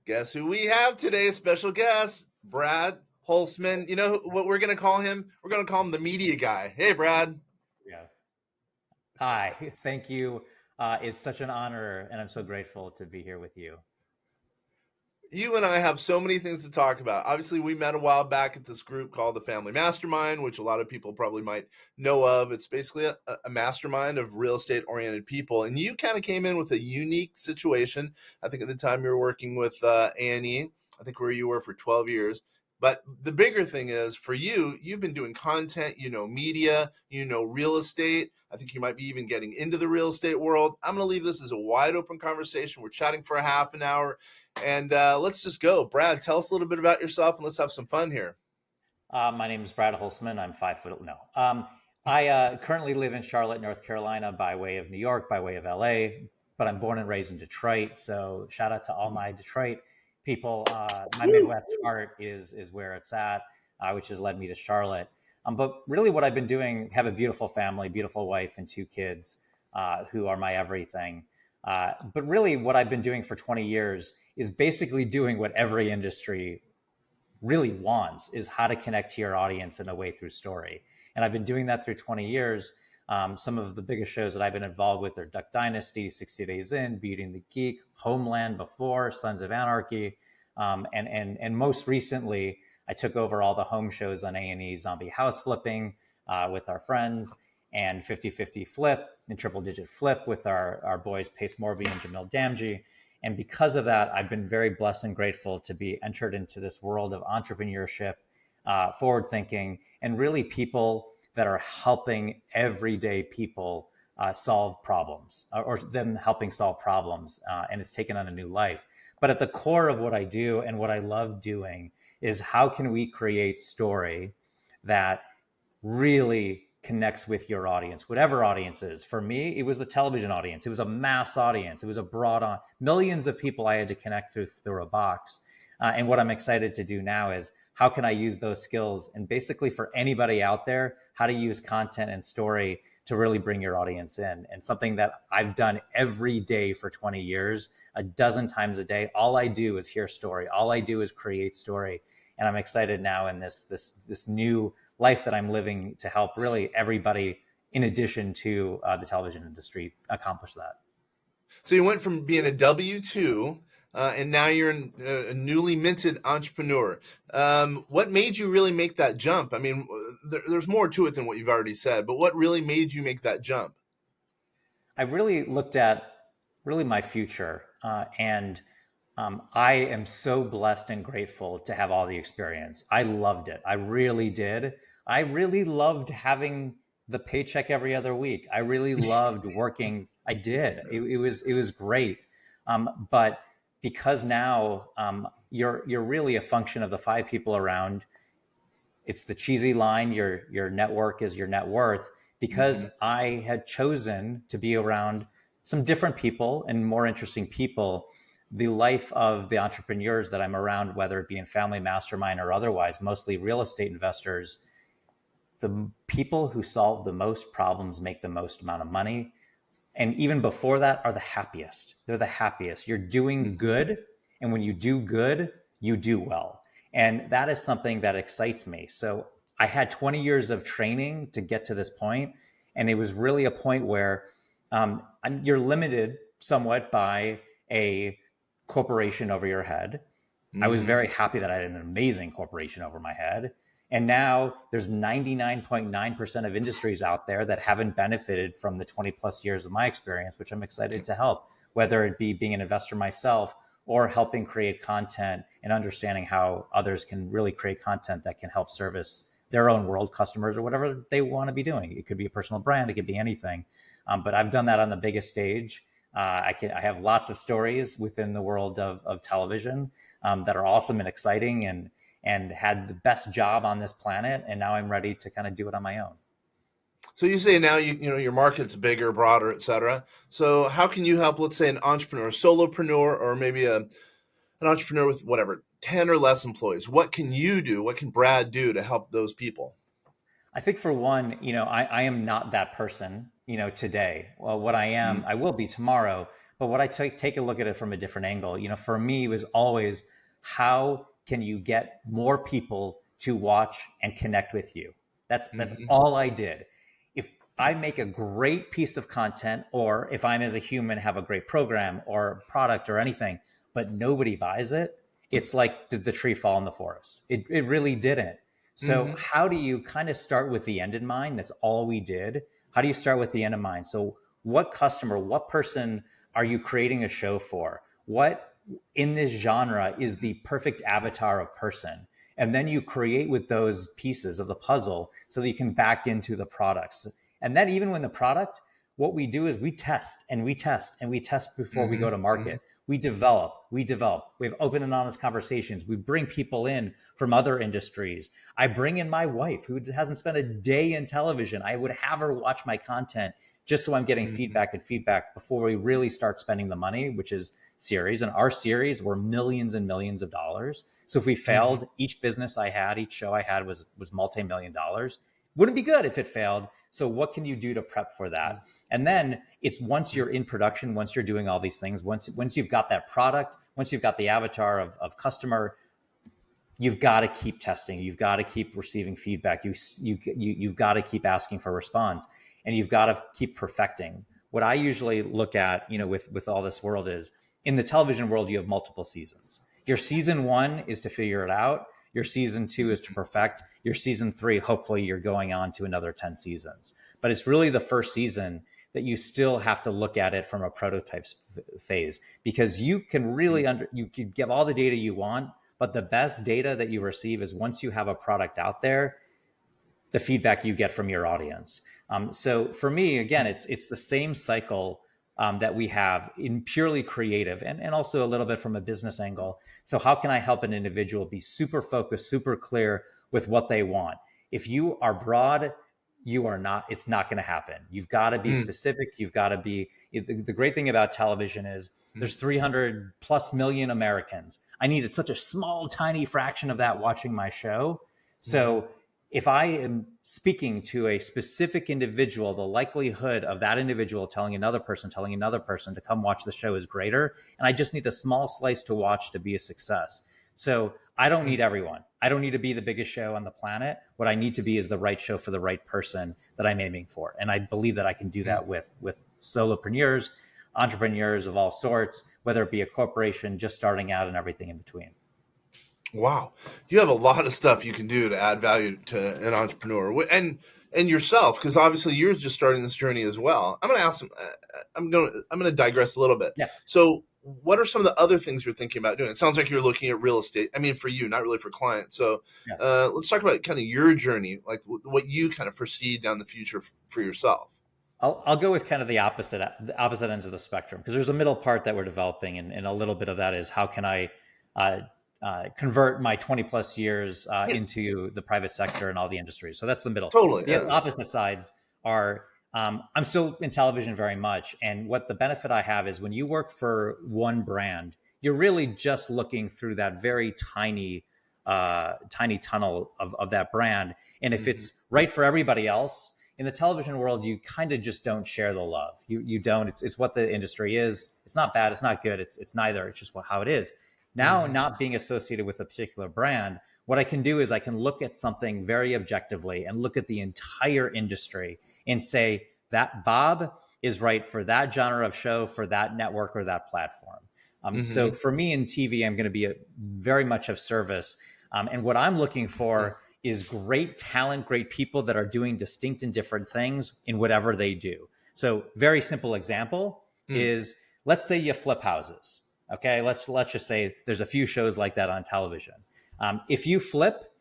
Guess who we have today? Special guest, Brad Holzman. You know what we're going to call him? We're going to call him the media guy. Hey, Brad. Yeah. Hi. Thank you. It's such an honor, and I'm so grateful to be here with you. You and I have so many things to talk about. Obviously, we met a while back at this group called the Family Mastermind, which a lot of people probably might know of. It's basically a mastermind of real estate oriented people. And you kind of came in with a unique situation. I think at the time you were working with A&E, I think where you were for 12 years. But the bigger thing is for you, you've been doing content, media, real estate. I think you might be even getting into the real estate world. I'm going to leave this as a wide open conversation. We're chatting for a half an hour. And let's just go. Brad, tell us a little bit about yourself and let's have some fun here. My name is Brad Holzman. I'm 5 foot. No. I currently live in Charlotte, North Carolina, by way of New York, by way of LA, but I'm born and raised in Detroit. So shout out to all my Detroit people. My Woo! Midwest heart is where it's at, which has led me to Charlotte. But really, what I've been doing, have a beautiful family, beautiful wife, and 2 kids who are my everything. But really, what I've been doing for 20 years is basically doing what every industry really wants, is how to connect to your audience in a way through story. And I've been doing that through 20 years. Some of the biggest shows that I've been involved with are Duck Dynasty, 60 Days In, Beauty and the Geek, Homeland before, Sons of Anarchy. And most recently, I took over all the home shows on A&E, Zombie House Flipping with our friends, and 50-50 Flip and Triple Digit Flip with our boys Pace Morby and Jamil Damji. And because of that, I've been very blessed and grateful to be entered into this world of entrepreneurship, forward thinking, and really people that are helping everyday people solve problems, or them helping solve problems. And it's taken on a new life. But at the core of what I do and what I love doing is how can we create story that really connects with your audience, whatever audience is. For me, it was the television audience. It was a mass audience. It was a broad on millions of people I had to connect through a box. And what I'm excited to do now is how can I use those skills, and basically for anybody out there, how to use content and story to really bring your audience in. And something that I've done every day for 20 years, a dozen times a day. All I do is hear story. All I do is create story. And I'm excited now in this new life that I'm living to help really everybody, in addition to the television industry, accomplish that. So you went from being a W-2 and now you're a newly minted entrepreneur. What made you really make that jump? I mean, there's more to it than what you've already said, but what really made you make that jump? I really looked at really my future, and I am so blessed and grateful to have all the experience. I loved it. I really did. I really loved having the paycheck every other week. I really loved working. I did. It was great. But because now you're really a function of the five people around. It's the cheesy line, your network is your net worth. Because Mm-hmm. I had chosen to be around some different people and more interesting people, the life of the entrepreneurs that I'm around, whether it be in family mastermind or otherwise, mostly real estate investors, the people who solve the most problems make the most amount of money. And even before that, are the happiest. They're the happiest. You're doing good. And when you do good, you do well. And that is something that excites me. So I had 20 years of training to get to this point. And it was really a point where you're limited somewhat by a corporation over your head. I was Mm-hmm. very happy that I had an amazing corporation over my head. And now there's 99.9% of industries out there that haven't benefited from the 20 plus years of my experience, which I'm excited to help, whether it be being an investor myself or helping create content and understanding how others can really create content that can help service their own world, customers, or whatever they want to be doing. It could be a personal brand, it could be anything. But I've done that on the biggest stage. I have lots of stories within the world of television that are awesome and exciting, and had the best job on this planet. And now I'm ready to kind of do it on my own. So you say now you know your market's bigger, broader, et cetera. So how can you help, let's say, an entrepreneur, a solopreneur, or maybe an entrepreneur with whatever 10 or less employees? What can you do? What can Brad do to help those people? I think for one, I am not that person, today. Well, what I am, I will be tomorrow. But what I take a look at it from a different angle, for me was always, how can you get more people to watch and connect with you? That's Hmm. all I did. If I make a great piece of content, or if I'm as a human have a great program or product or anything, but nobody buys it, it's like, did the tree fall in the forest? It really didn't. So Hmm. how do you kind of start with the end in mind? That's all we did. How do you start with the end in mind? So what customer, what person are you creating a show for? What in this genre is the perfect avatar of person? And then you create with those pieces of the puzzle so that you can back into the products. And then even when the product, what we do is we test and we test and we test before we Hmm. go to market. We develop. We have open and honest conversations. We bring people in from other industries. I bring in my wife, who hasn't spent a day in television. I would have her watch my content just so I'm getting Hmm. feedback before we really start spending the money, which is series. And our series were millions and millions of dollars. So if we Hmm. failed, each business I had, each show I had was multi-million dollars. Wouldn't be good if it failed. So what can you do to prep for that? And then it's once you're in production, once you're doing all these things, once you've got that product, once you've got the avatar of customer, you've got to keep testing. You've got to keep receiving feedback. You've got to keep asking for response, and you've got to keep perfecting. What I usually look at, with all this world is, in the television world, you have multiple seasons. Your season one is to figure it out. Your season two is to perfect. Your season three, hopefully, you're going on to another 10 seasons. But it's really the first season that you still have to look at it from a prototype phase, because you can really you can give all the data you want, but the best data that you receive is once you have a product out there, the feedback you get from your audience. So for me, again, it's the same cycle that we have in purely creative, and also a little bit from a business angle. So how can I help an individual be super focused, super clear with what they want? If you are broad, you are not, it's not going to happen. You've got to be specific. You've got to be, the great thing about television is there's 300 plus million Americans. I needed such a small, tiny fraction of that watching my show. Hmm. So if I am speaking to a specific individual, the likelihood of that individual telling another person to come watch the show is greater. And I just need a small slice to watch to be a success. So I don't need everyone. I don't need to be the biggest show on the planet. What I need to be is the right show for the right person that I'm aiming for. And I believe that I can do that with solopreneurs, entrepreneurs of all sorts, whether it be a corporation just starting out and everything in between. Wow, you have a lot of stuff you can do to add value to an entrepreneur, and yourself, because obviously you're just starting this journey as well. I'm going to ask some. I'm going to digress a little bit. Yeah. So, what are some of the other things you're thinking about doing? It sounds like you're looking at real estate. I mean, for you, not really for clients. So, Yeah. let's talk about kind of your journey, like what you kind of foresee down the future for yourself. I'll go with kind of the opposite ends of the spectrum, because there's a middle part that we're developing, and a little bit of that is, how can I uh, convert my 20 plus years Yeah, into the private sector and all the industries. So that's the middle. totally. The Yeah. opposite sides are, I'm still in television very much, and what the benefit I have is, when you work for one brand, you're really just looking through that very tiny tunnel of that brand, and if Mm-hmm. it's right for everybody else. In the television world, you kind of just don't share the love. You don't. It's what the industry is. It's not bad. It's not good. It's neither. It's just how it is. Now, Mm-hmm. not being associated with a particular brand, what I can do is I can look at something very objectively and look at the entire industry and say that Bob is right for that genre of show, for that network or that platform. So Mm-hmm. for me in TV, I'm going to be very much of service. And what I'm looking for is great talent, great people that are doing distinct and different things in whatever they do. So, very simple example is, let's say you flip houses. Okay, let's just say there's a few shows like that on television. If you flip,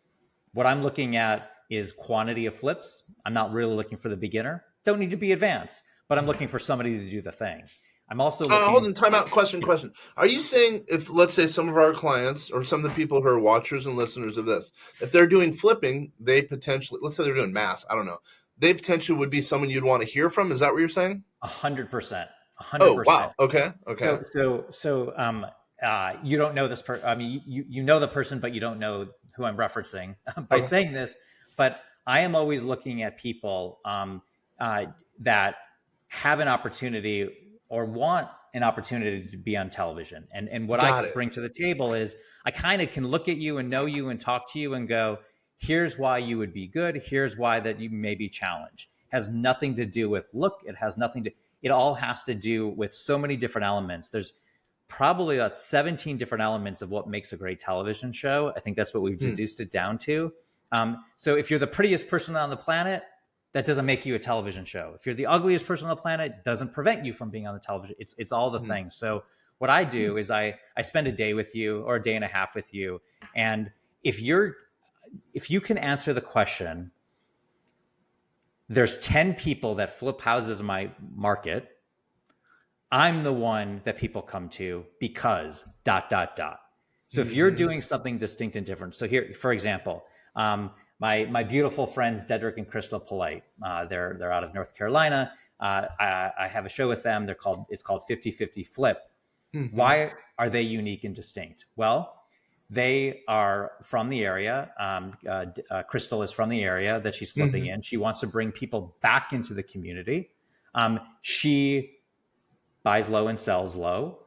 what I'm looking at is quantity of flips. I'm not really looking for the beginner. Don't need to be advanced, but I'm looking for somebody to do the thing. I'm also Hold looking. on, time out. Question. Are you saying, if, let's say, some of our clients or some of the people who are watchers and listeners of this, if they're doing flipping, they potentially, let's say they're doing mass, I don't know, they potentially would be someone you'd want to hear from? Is that what you're saying? 100%, a hundred Oh, percent. wow. Okay. You don't know this person. I mean, you know the person, but you don't know who I'm referencing by Okay. saying this. But I am always looking at people that have an opportunity or want an opportunity to be on television. And what I Got it. bring to the table is I kind of can look at you and know you and talk to you and go, here's why you would be good. Here's why that you may be challenged. Has nothing to do with look. It has nothing to, it all has to do with so many different elements. There's probably about 17 different elements of what makes a great television show. I think that's what we've reduced it down to. So if you're the prettiest person on the planet, that doesn't make you a television show. If you're the ugliest person on the planet, it doesn't prevent you from being on the television. It's all the things. So what I do is I spend a day with you or a day and a half with you. And if you can answer the question, there's 10 people that flip houses in my market, I'm the one that people come to because ... So if you're doing something distinct and different, so here, for example, my beautiful friends Dedrick and Crystal Polite, they're out of North Carolina. I have a show with them. It's called 50/50 Flip. Why are they unique and distinct? Well, they are from the area. Crystal is from the area that she's flipping in. She wants to bring people back into the community. She buys low and sells low.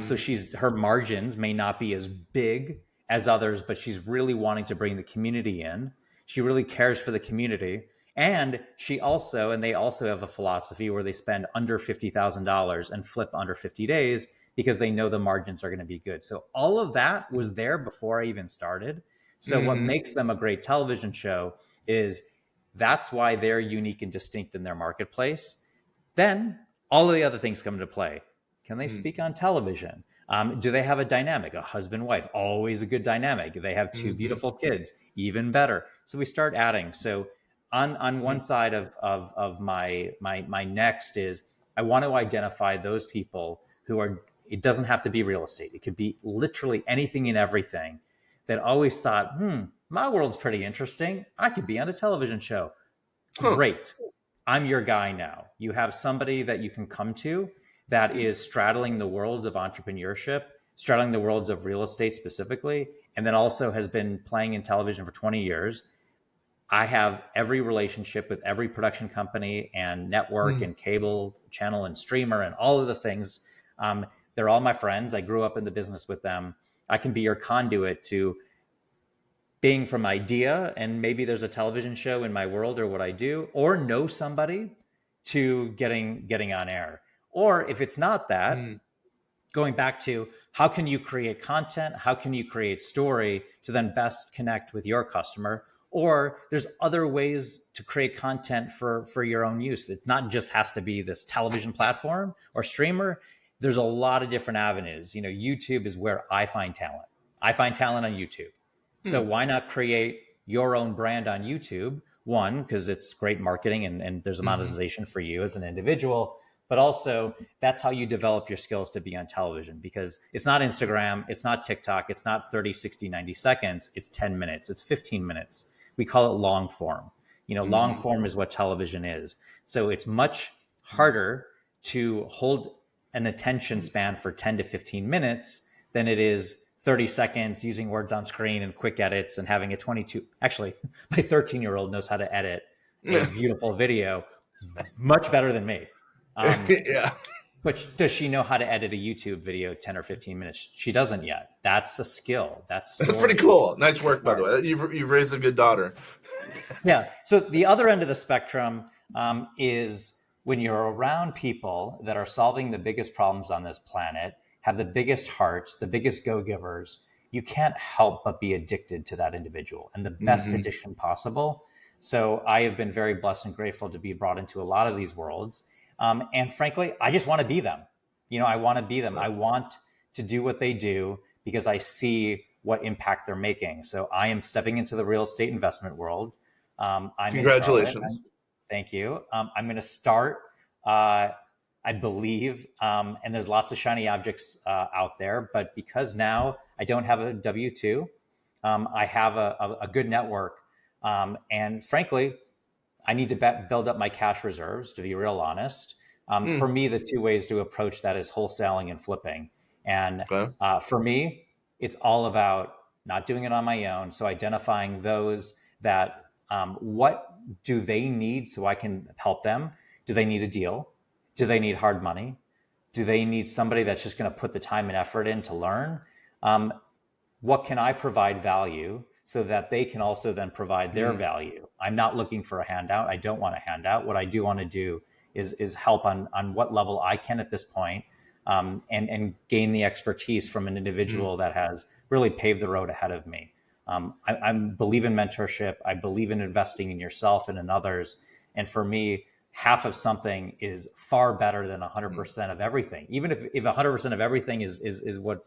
So her margins may not be as big as others, but she's really wanting to bring the community in. She really cares for the community. And they also have a philosophy where they spend under $50,000 and flip under 50 days because they know the margins are going to be good. So all of that was there before I even started. So what makes them a great television show is that's why they're unique and distinct in their marketplace. Then all of the other things come into play. Can they speak on television? Do they have a dynamic, a husband-wife? Always a good dynamic. They have two beautiful kids, even better. So we start adding. So on one side of my next is I want to identify those people who are, it doesn't have to be real estate. It could be literally anything and everything that always thought, my world's pretty interesting. I could be on a television show. Great. I'm your guy now. You have somebody that you can come to that is straddling the worlds of entrepreneurship, straddling the worlds of real estate specifically, and then also has been playing in television for 20 years. I have every relationship with every production company and network and cable channel and streamer and all of the things. They're all my friends. I grew up in the business with them. I can be your conduit to being from idea, and maybe there's a television show in my world or what I do, or know somebody, to getting on air. Or if it's not that, going back to how can you create content? How can you create story to then best connect with your customer? Or there's other ways to create content for your own use. It's not just has to be this television platform or streamer. There's a lot of different avenues. YouTube is where I find talent. I find talent on YouTube. So why not create your own brand on YouTube? One, because it's great marketing and there's a monetization for you as an individual, but also that's how you develop your skills to be on television, because it's not Instagram, it's not TikTok, it's not 30, 60, 90 seconds, it's 10 minutes, it's 15 minutes. We call it long form. Long form is what television is. So it's much harder to hold an attention span for 10 to 15 minutes than it is 30 seconds using words on screen and quick edits and having actually, my 13-year-old knows how to edit a beautiful video much better than me. Yeah. But does she know how to edit a YouTube video 10 or 15 minutes? She doesn't yet. That's a skill. That's pretty cool. Nice work, by the way. You've raised a good daughter. Yeah. So the other end of the spectrum is when you're around people that are solving the biggest problems on this planet, have the biggest hearts, the biggest go-givers, you can't help but be addicted to that individual and the best addiction possible. So I have been very blessed and grateful to be brought into a lot of these worlds. And frankly, I just want to be them. I want to be them. I want to do what they do because I see what impact they're making. So I am stepping into the real estate investment world. Congratulations. Thank you. I'm going to start, I believe, and there's lots of shiny objects out there, but because now I don't have a W-2, I have a good network. And frankly, I need to build up my cash reserves, to be real honest. For me, the two ways to approach that is wholesaling and flipping. And for me, it's all about not doing it on my own. So identifying those that, what do they need so I can help them? Do they need a deal? Do they need hard money? Do they need somebody that's just going to put the time and effort in to learn? Um, what can I provide value so that they can also then provide their value? I'm not looking for a handout. I don't want a handout. What I do want to do is help on what level I can at this point, and gain the expertise from an individual that has really paved the road ahead of me. I believe in mentorship. I believe in investing in yourself and in others. And for me, half of something is far better than 100% of everything. Even if 100% of everything is what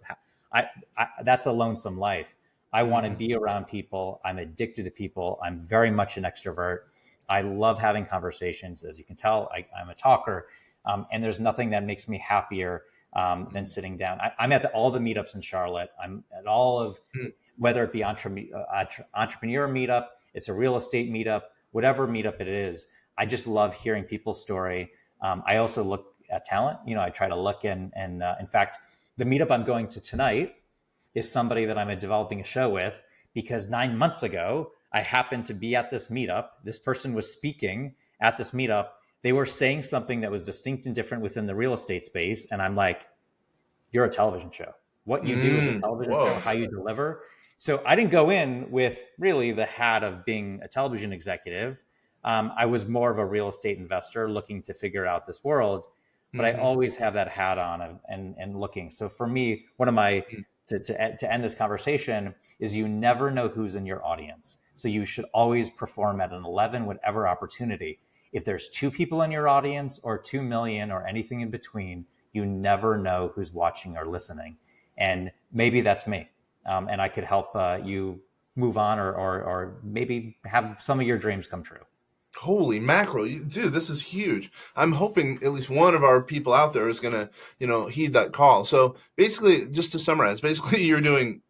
that's a lonesome life. I want to be around people. I'm addicted to people. I'm very much an extrovert. I love having conversations. As you can tell, I'm a talker. And there's nothing that makes me happier than sitting down. I'm at all the meetups in Charlotte. I'm at all of, whether it be entrepreneur meetup, it's a real estate meetup, whatever meetup it is. I just love hearing people's story. I also look at talent. I try to look and in fact, the meetup I'm going to tonight is somebody that I'm developing a show with, because 9 months ago, I happened to be at this meetup. This person was speaking at this meetup. They were saying something that was distinct and different within the real estate space. And I'm like, you're a television show. What you do is a television show, how you deliver. So I didn't go in with really the hat of being a television executive. I was more of a real estate investor looking to figure out this world, but I always have that hat on and looking. So for me, one of my, to end this conversation is, you never know who's in your audience. So you should always perform at an 11, whatever opportunity. If there's 2 people in your audience or 2 million or anything in between, you never know who's watching or listening. And maybe that's me. And I could help you move on, or maybe have some of your dreams come true. Holy mackerel, dude, this is huge. I'm hoping at least one of our people out there is going to, heed that call. So basically, just to summarize, basically you're doing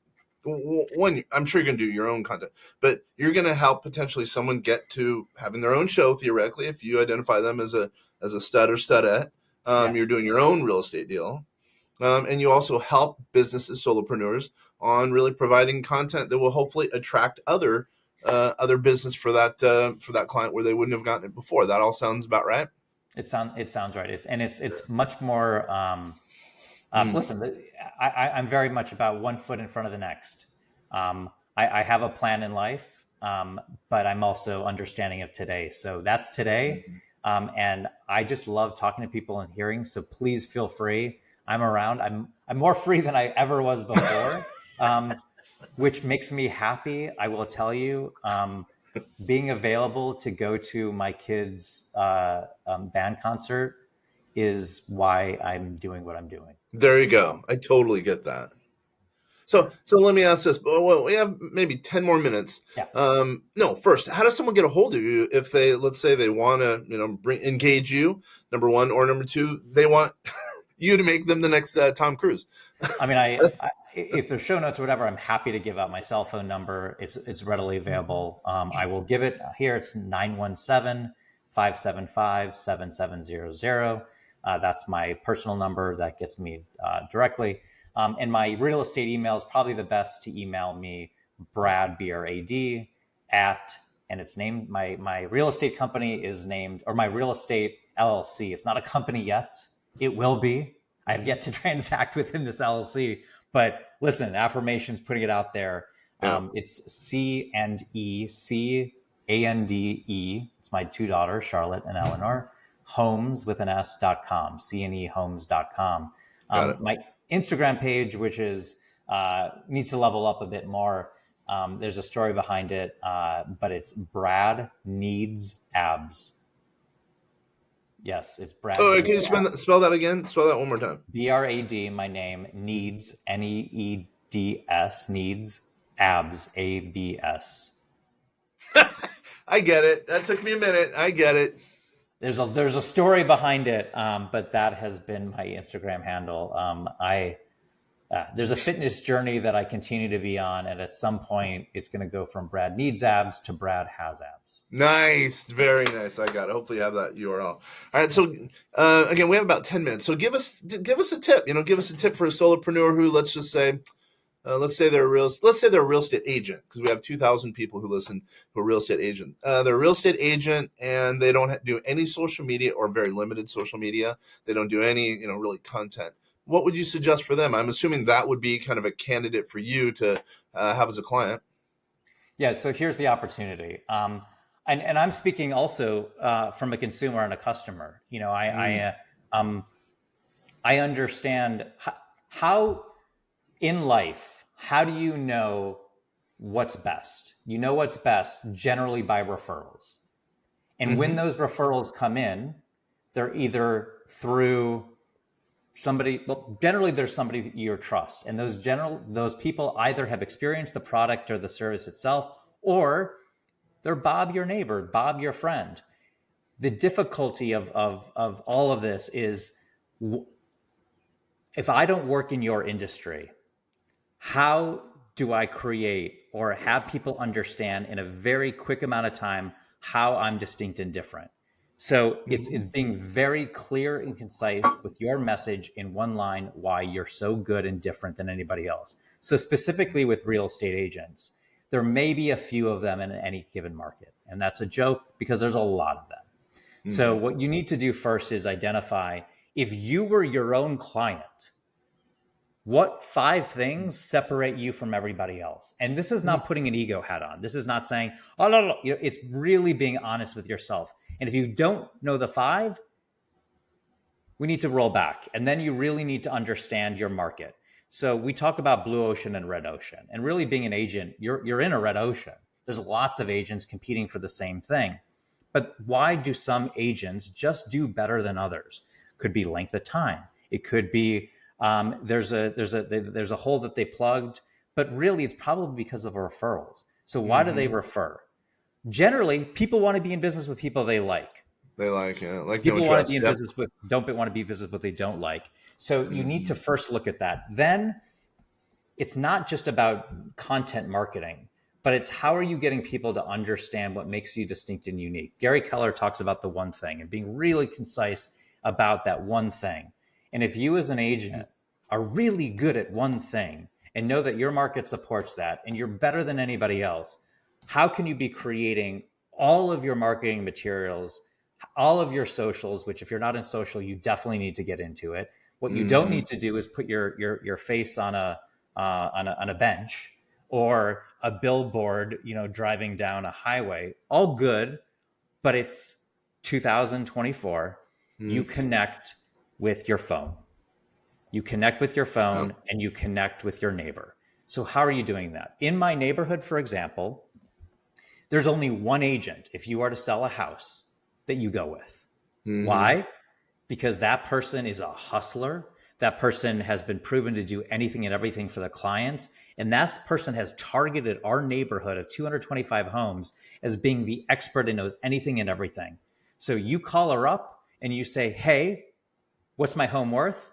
one, I'm sure you're going to do your own content, but you're going to help potentially someone get to having their own show, theoretically, if you identify them as a stud or studette. Yes. You're doing your own real estate deal. And you also help businesses, solopreneurs, on really providing content that will hopefully attract other business for that client where they wouldn't have gotten it before. That all sounds about right. It sounds right. It's much more. Listen, I'm very much about one foot in front of the next. I have a plan in life, but I'm also understanding of today. So that's today. And I just love talking to people and hearing. So please feel free. I'm around. I'm more free than I ever was before, which makes me happy. I will tell you, being available to go to my kids' band concert is why I'm doing what I'm doing. There you go. I totally get that. So let me ask this. Well, we have maybe 10 more minutes. Yeah. No, first, how does someone get a hold of you if they, let's say they want to, engage you, number one, or number two, they want you to make them the next Tom Cruise? I mean, if there's show notes or whatever, I'm happy to give out my cell phone number. It's readily available. I will give it here. It's 917-575-7700. That's my personal number that gets me directly. And my real estate email is probably the best to email me, Brad, BRAD, at, and it's named, my real estate company is named, or my real estate LLC. It's not a company yet. It will be. I have yet to transact within this LLC, but listen, affirmations, putting it out there. It's C&E, C-A-N-D-E. It's my 2 daughters, Charlotte and Eleanor. Homes with an S.com, cnehomes.com. My Instagram page, which is needs to level up a bit more. There's a story behind it, but it's Brad Needs Abs. Yes, it's Brad. Oh, can you spell that again? Spell that one more time. BRAD, my name, Needs, Needs, Needs, Abs, ABS. I get it. That took me a minute. I get it. There's a story behind it, but that has been my Instagram handle. There's a fitness journey that I continue to be on, and at some point, it's going to go from Brad Needs Abs to Brad Has Abs. Nice, very nice. I got it. Hopefully, you have that URL. All right. So again, we have about 10 minutes. So give us a tip. Give us a tip for a solopreneur who, let's just say, let's say they're a real estate agent, because we have 2,000 people who listen who are real estate agent. They're a real estate agent, and they don't do any social media, or very limited social media. They don't do any, really content. What would you suggest for them? I'm assuming that would be kind of a candidate for you to have as a client. Yeah, so here's the opportunity. And I'm speaking also from a consumer and a customer. I understand how in life, how do you know what's best? You know what's best generally by referrals. And when those referrals come in, they're either through somebody, well, generally there's somebody that you trust. And those people either have experienced the product or the service itself, or they're Bob, your neighbor, Bob, your friend. The difficulty of all of this is, if I don't work in your industry, how do I create or have people understand in a very quick amount of time how I'm distinct and different? So it's being very clear and concise with your message in one line, why you're so good and different than anybody else. So specifically with real estate agents, there may be a few of them in any given market. And that's a joke, because there's a lot of them. So what you need to do first is identify, if you were your own client, what 5 things separate you from everybody else? And this is not putting an ego hat on. This is not saying, oh, no. It's really being honest with yourself. And if you don't know the 5, we need to roll back. And then you really need to understand your market. So we talk about blue ocean and red ocean. And really, being an agent, you're in a red ocean. There's lots of agents competing for the same thing. But why do some agents just do better than others? Could be length of time. It could be there's a hole that they plugged, but really it's probably because of referrals. So why do they refer? Generally, people want to be in business with people they like. They like, People want to be in business with, don't want to be in business with they don't like. So you need to first look at that. Then it's not just about content marketing, but it's how are you getting people to understand what makes you distinct and unique. Gary Keller talks about the one thing and being really concise about that one thing. And if you as an agent are really good at one thing and know that your market supports that and you're better than anybody else, how can you be creating all of your marketing materials, all of your socials, which if you're not in social, you definitely need to get into it. What you don't need to do is put your face on a bench or a billboard, driving down a highway. All good, but it's 2024. You connect with your phone. You connect with your phone and you connect with your neighbor. So how are you doing that? In my neighborhood, for example, there's only one agent, if you are to sell a house, that you go with. Why? Because that person is a hustler. That person has been proven to do anything and everything for the clients. And that person has targeted our neighborhood of 225 homes as being the expert and knows anything and everything. So you call her up and you say, hey, what's my home worth?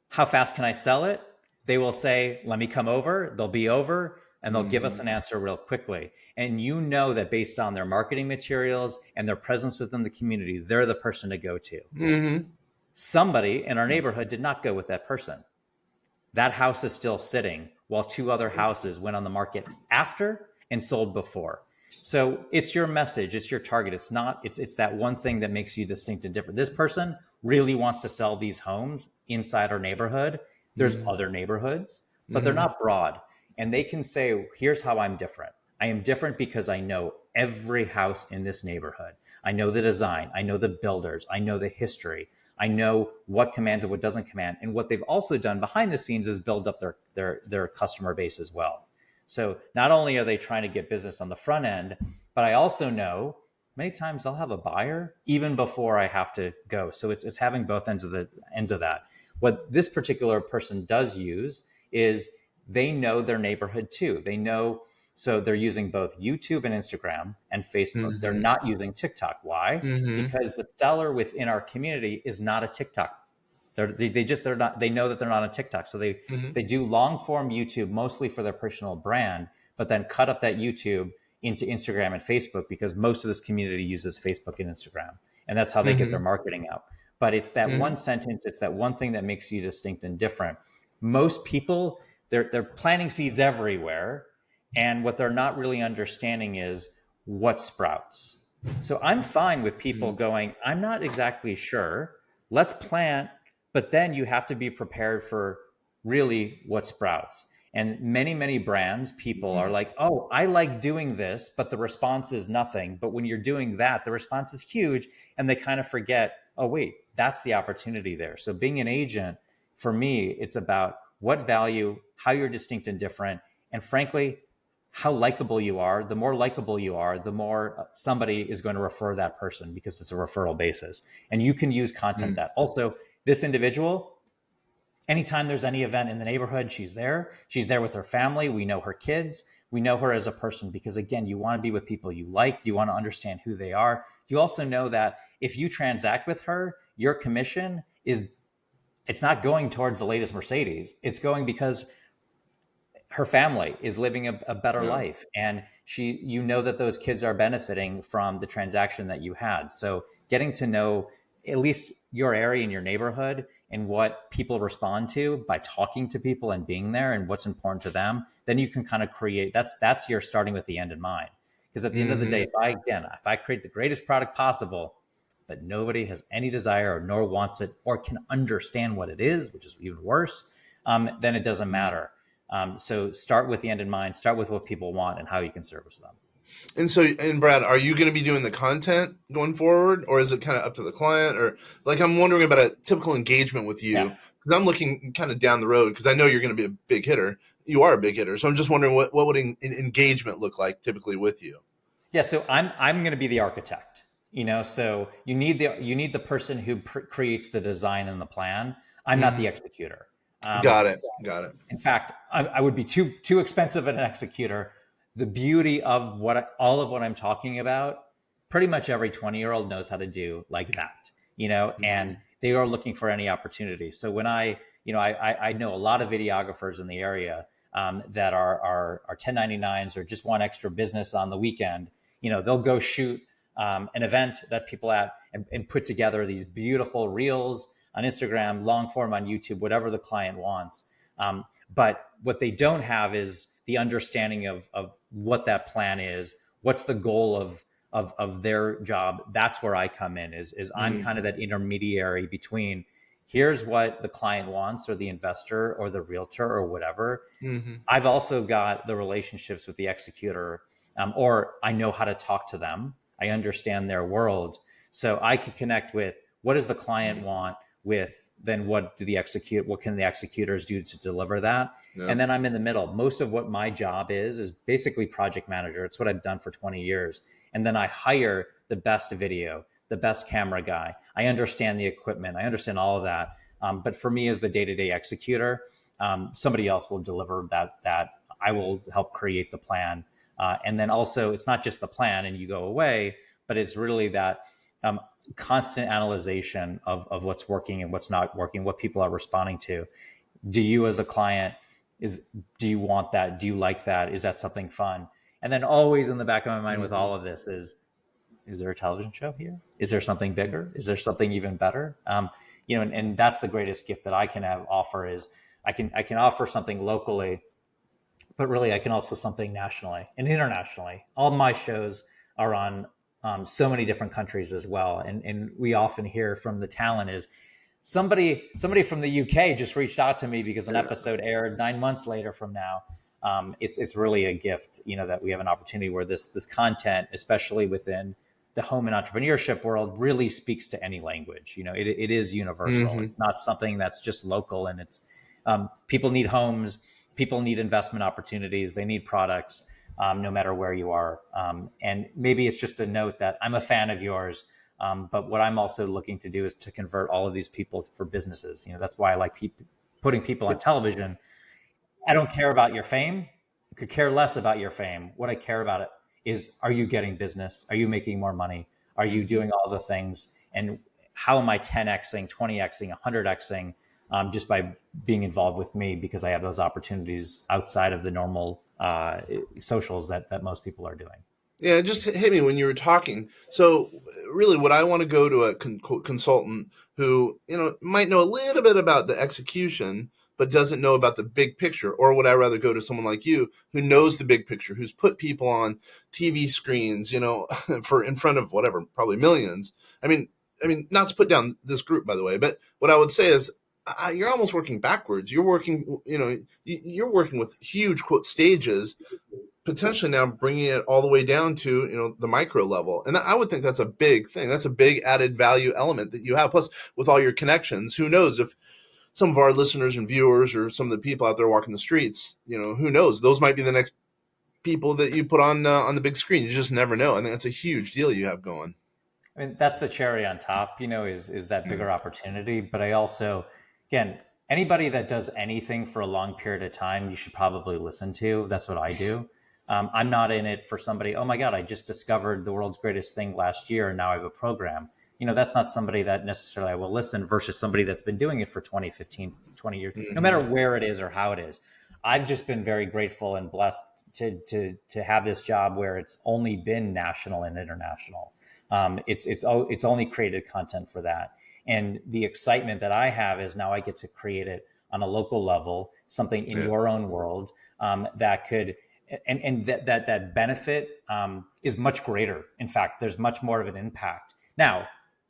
How fast can I sell it? They will say, let me come over. They'll be over and they'll give us an answer real quickly. And you know that based on their marketing materials and their presence within the community, they're the person to go to. Somebody in our neighborhood did not go with that person. That house is still sitting while 2 other houses went on the market after and sold before. So it's your message, it's your target. It's that one thing that makes you distinct and different. This person really wants to sell these homes inside our neighborhood. There's other neighborhoods, but they're not broad. And they can say, here's how I'm different. I am different because I know every house in this neighborhood. I know the design. I know the builders. I know the history. I know what commands and what doesn't command. And what they've also done behind the scenes is build up their customer base as well. So not only are they trying to get business on the front end, but I also know many times they'll have a buyer even before I have to go. So it's having both ends of that. What this particular person does use is they know their neighborhood too. They know, so they're using both YouTube and Instagram and Facebook. They're not using TikTok. Why? Because the seller within our community is not a TikTok. They know that they're not on TikTok. So they do long form YouTube mostly for their personal brand, but then cut up that YouTube into Instagram and Facebook because most of this community uses Facebook and Instagram. And that's how they get their marketing out. But it's that one sentence, it's that one thing that makes you distinct and different. Most people, they're planting seeds everywhere, and what they're not really understanding is what sprouts. So I'm fine with people going, I'm not exactly sure. Let's plant, but then you have to be prepared for really what sprouts. And many brands, people are like, oh, I like doing this, but the response is nothing. But when you're doing that, the response is huge. And they kind of forget, oh, wait, that's the opportunity there. So being an agent, for me, it's about what value, how you're distinct and different, and frankly, how likable you are. The more likable you are, the more somebody is going to refer that person because it's a referral basis. And you can use content that also, this individual, anytime there's any event in the neighborhood, she's there. She's there with her family. We know her kids. We know her as a person because, again, you want to be with people you like. You want to understand who they are. You also know that if you transact with her, your commission is, it's not going towards the latest Mercedes. It's going because her family is living a better life, and you know that those kids are benefiting from the transaction that you had. So getting to know at least your area and your neighborhood and what people respond to by talking to people and being there and what's important to them, then you can kind of create, that's your starting with the end in mind. Because at the end of the day, if I create the greatest product possible, but nobody has any desire or nor wants it or can understand what it is, which is even worse, then it doesn't matter. So start with the end in mind, start with what people want and how you can service them. And so, and Brad, are you going to be doing the content going forward, or is it kind of up to the client? Or like, I'm wondering about a typical engagement with you, because I'm looking kind of down the road, because I know you're going to be a big hitter. You are a big hitter. So I'm just wondering what would an engagement look like typically with you? Yeah. So I'm going to be the architect, so you need the person who creates the design and the plan. I'm not the executor. Got it. In fact, I would be too expensive an executor. The beauty of all of what I'm talking about, pretty much every 20-year-old knows how to do like that, and they are looking for any opportunity. So when I know a lot of videographers in the area that are 1099s or just want extra business on the weekend. They'll go shoot an event that people at and put together these beautiful reels on Instagram, long form on YouTube, whatever the client wants. But what they don't have is the understanding of what that plan is. What's the goal of their job? That's where I come in. Is I'm kind of that intermediary between here's what the client wants, or the investor, or the realtor, or whatever. I've also got the relationships with the executor, or I know how to talk to them. I understand their world, so I can connect with what does the client want with then what can the executors do to deliver that? And then I'm in the middle. Most of what my job is basically project manager. It's what I've done for 20 years. And then I hire the best video, the best camera guy. I understand the equipment. I understand all of that. But for me as the day-to-day executor, somebody else will deliver that I will help create the plan. And then also it's not just the plan and you go away, but it's really that constant analyzation of what's working and what's not working, what people are responding to. Do you as a client, do you want that? Do you like that? Is that something fun? And then always in the back of my mind with all of this is there a television show here? Is there something bigger? Is there something even better? And that's the greatest gift that I can offer is I can offer something locally, but really I can also something nationally and internationally. All my shows are on so many different countries as well. And we often hear from the talent is somebody from the UK just reached out to me because an episode aired 9 months later from now. It's really a gift, that we have an opportunity where this content, especially within the home and entrepreneurship world, really speaks to any language. It is universal. It's not something that's just local, and it's people need homes, people need investment opportunities, they need products. No matter where you are. And maybe it's just a note that I'm a fan of yours. But what I'm also looking to do is to convert all of these people for businesses. That's why I like putting people on television. I don't care about your fame. I could care less about your fame. What I care about it is, are you getting business? Are you making more money? Are you doing all the things? And how am I 10Xing, 20Xing, 100Xing just by being involved with me, because I have those opportunities outside of the normal socials that most people are doing. Yeah, it just hit me when you were talking. So really what I want to go to a consultant who, might know a little bit about the execution, but doesn't know about the big picture? Or would I rather go to someone like you who knows the big picture, who's put people on TV screens, for in front of whatever, probably millions? Not to put down this group, by the way, but what I would say is you're almost working backwards. You're working, you're working with huge quote stages, potentially now bringing it all the way down to, the micro level. And I would think that's a big thing. That's a big added value element that you have. Plus, with all your connections, who knows if some of our listeners and viewers or some of the people out there walking the streets, who knows? Those might be the next people that you put on the big screen. You just never know. I think that's a huge deal you have going. I mean, that's the cherry on top, is that bigger opportunity. But I also, again, anybody that does anything for a long period of time, you should probably listen to. That's what I do. I'm not in it for somebody, oh my God, I just discovered the world's greatest thing last year and now I have a program. That's not somebody that necessarily I will listen versus somebody that's been doing it for 20, 15, 20 years, no matter where it is or how it is. I've just been very grateful and blessed to have this job where it's only been national and international. It's only created content for that. And the excitement that I have is now I get to create it on a local level, something in your own world that could, and that benefit is much greater. In fact, there's much more of an impact. Now,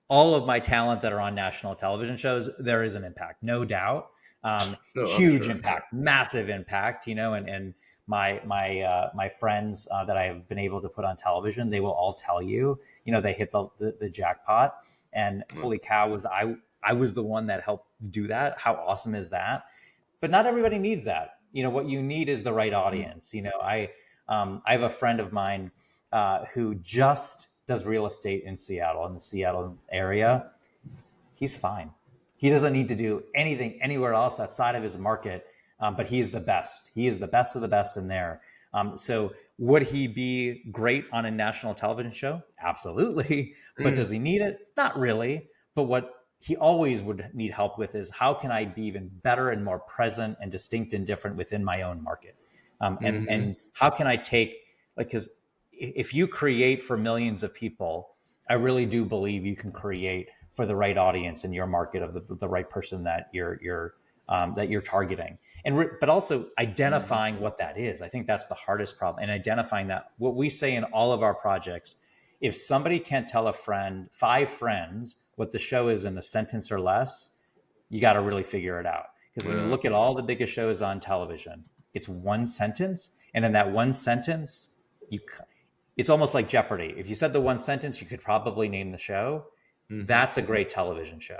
all of my talent that are on national television shows, there is an impact, no doubt. Huge impact, massive impact, and my friends that I have been able to put on television, they will all tell you, they hit the jackpot. And holy cow, I was the one that helped do that. How awesome is that? But not everybody needs that. What you need is the right audience. I have a friend of mine who just does real estate in Seattle, in the Seattle area. He's fine. He doesn't need to do anything anywhere else outside of his market, but he's the best. He is the best of the best in there. So would he be great on a national television show? Absolutely. But does he need it? Not really. But what he always would need help with is how can I be even better and more present and distinct and different within my own market? And how can I take, because if you create for millions of people, I really do believe you can create for the right audience in your market of the right person that you're targeting. But also identifying what that is. I think that's the hardest problem. And identifying that, what we say in all of our projects, if somebody can't tell 5 friends what the show is in a sentence or less, you got to really figure it out. Because when you look at all the biggest shows on television, it's one sentence. And in that one sentence, it's almost like Jeopardy. If you said the one sentence, you could probably name the show. That's a great television show.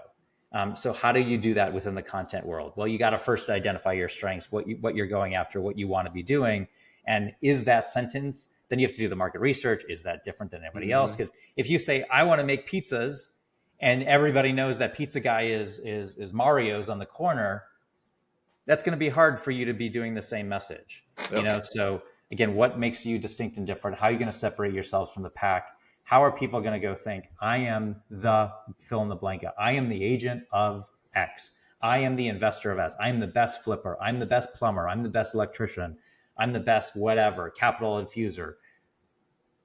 So how do you do that within the content world? Well, you got to first identify your strengths, what you're going after, what you want to be doing. And is that sentence, then you have to do the market research. Is that different than anybody else? Because if you say, I want to make pizzas, and everybody knows that pizza guy is Mario's on the corner, that's going to be hard for you to be doing the same message. So again, what makes you distinct and different? How are you going to separate yourselves from the pack? How are people going to go think, I am the fill in the blank. I am the agent of X. I am the investor of S. I am the best flipper. I'm the best plumber. I'm the best electrician. I'm the best whatever, capital infuser.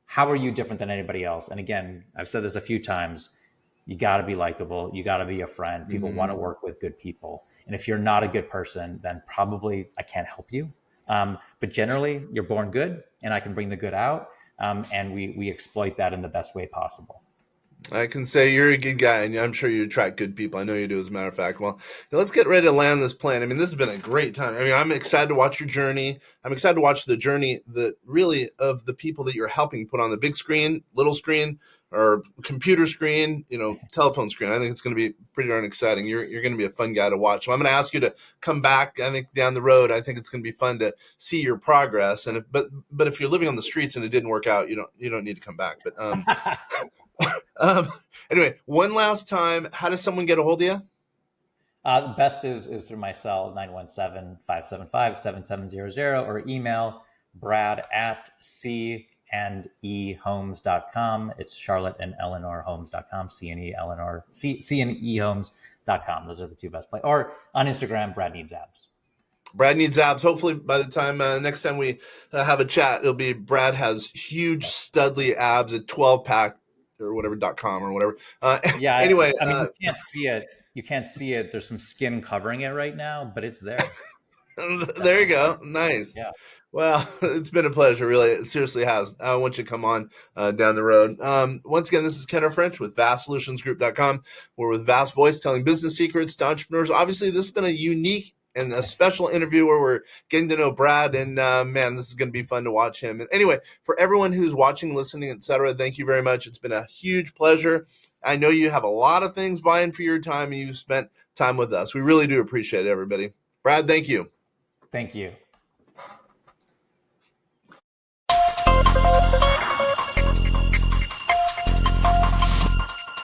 How are you different than anybody else? And again, I've said this a few times, you got to be likable. You got to be a friend. People want to work with good people. And if you're not a good person, then probably I can't help you. But generally, you're born good, and I can bring the good out. And we exploit that in the best way possible. I can say you're a good guy, and I'm sure you attract good people. I know you do, as a matter of fact. Well, let's get ready to land this plane. This has been a great time. I'm excited to watch your journey. I'm excited to watch the journey of the people that you're helping put on the big screen, little screen, or computer screen, telephone screen. I think it's going to be pretty darn exciting. You're going to be a fun guy to watch. So I'm going to ask you to come back. I think down the road, I think it's going to be fun to see your progress. And but if you're living on the streets and it didn't work out, you don't need to come back. But anyway, one last time, how does someone get a hold of you? The best is through my cell, 917-575-7700, or email brad@cnehomes.com. It's Charlotte and Eleanor Homes.com, CNEhomes.com. Those are the two best places. Or on Instagram, Brad Needs Abs. Brad Needs Abs. Hopefully by the time next time we have a chat, it'll be Brad has huge studly abs at 12pack or whatever .com or whatever. Yeah. Anyway, you can't see it, You can't see it. There's some skin covering it right now, but it's there. It's There you definitely go. there. Nice. Yeah. Well, it's been a pleasure. Really, it seriously has. I want you to come on down the road. Once again, this is Kenner French with VastSolutionsGroup.com. We're with Vast Voice, telling business secrets to entrepreneurs. Obviously, this has been a unique and a special interview where we're getting to know Brad. And man, this is going to be fun to watch him. And anyway, for everyone who's watching, listening, etc., thank you very much. It's been a huge pleasure. I know you have a lot of things vying for your time, and you've spent time with us. We really do appreciate it, everybody. Brad, thank you. Thank you.